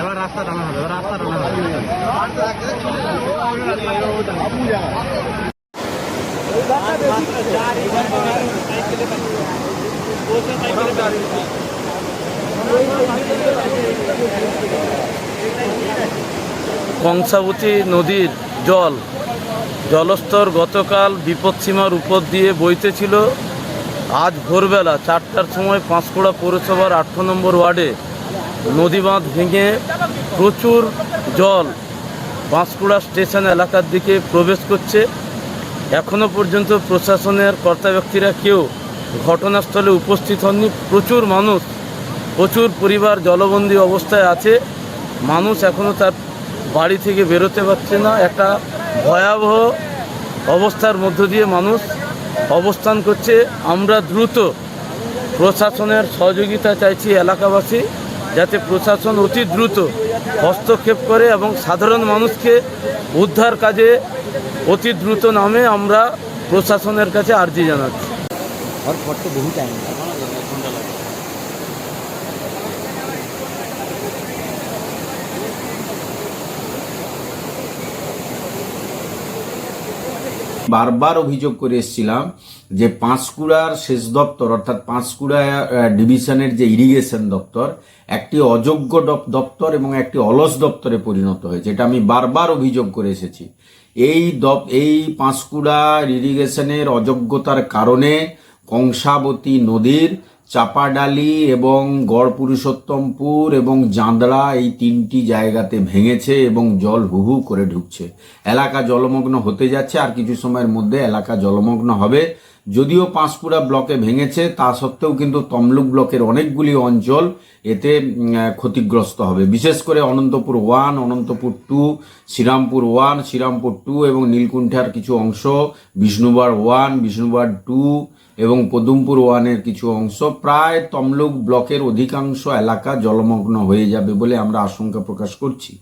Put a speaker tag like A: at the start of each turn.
A: এবার রাস্তা টানা হবে, রাস্তা টানা হবে।
B: কংসাবতী নদীর জলস্তর গতকাল বিপদসীমার উপর দিয়ে বইতেছিল। আজ ভোরবেলা 4টার সময় পাঁশকুড়া পৌরসভার 8 নম্বর ওয়ার্ডে নদী বাঁধ ভেঙে প্রচুর জল পাঁশকুড়া স্টেশন এলাকার দিকে প্রবেশ করছে। এখনও পর্যন্ত প্রশাসনের কর্তা ব্যক্তিরা কেউ ঘটনাস্থলে উপস্থিত হননি। প্রচুর মানুষ, প্রচুর পরিবার জলবন্দী অবস্থায় আছে। মানুষ এখনও তার বাড়ি থেকে বেরোতে পারছে না। একটা ভয়াবহ অবস্থার মধ্য দিয়ে মানুষ অবস্থান করছে। আমরা দ্রুত প্রশাসনের সহযোগিতা চাইছি এলাকাবাসী, যাতে প্রশাসন অতি দ্রুত হস্তক্ষেপ করে এবং সাধারণ মানুষকে উদ্ধার কাজে অতি দ্রুত নামে আমরা প্রশাসনের কাছে আর্জি জানাচ্ছি।
C: বারবার অভিযোগ করে এসেছিলাম যে পাঁশকুড়ার সেচ দপ্তর অর্থাৎ পাঁশকুড়া ডিভিশনের যে ইরিগেশন দপ্তর একটি অযোগ্য দপ্তর এবং একটি অলস দপ্তরে পরিণত হয়েছে। এটা আমি বারবার অভিযোগ করে এসেছি। এই পাঁশকুড়া ইরিগেশনের অযোগ্যতার কারণে কংসাবতী নদীর চাপাডালি এবং গড় পুরুষোত্তমপুর এবং জাঁদড়া এই 3টি জায়গাতে ভেঙেছে এবং জল হুহু করে ঢুকছে। এলাকা জলমগ্ন হতে যাচ্ছে, আর কিছু সময়ের মধ্যে এলাকা জলমগ্ন হবে। যদিও পাঁশকুড়া ব্লকে ভেঙেছে, তা সত্ত্বেও কিন্তু তমলুক ব্লকের অনেকগুলি অঞ্চল এতে ক্ষতিগ্রস্ত হবে। বিশেষ করে অনন্তপুর 1, অনন্তপুর 2, শ্রীরামপুর 1, শ্রীরামপুর 2 এবং নীলকুণ্ঠার কিছু অংশ, বিষ্ণুবার 1, বিষ্ণুবার 2 এবং পদুমপুর 1-এর কিছু অংশ, প্রায় তমলুক ব্লকের অধিকাংশ এলাকা জলমগ্ন হয়ে যাবে বলে আমরা আশঙ্কা প্রকাশ করছি।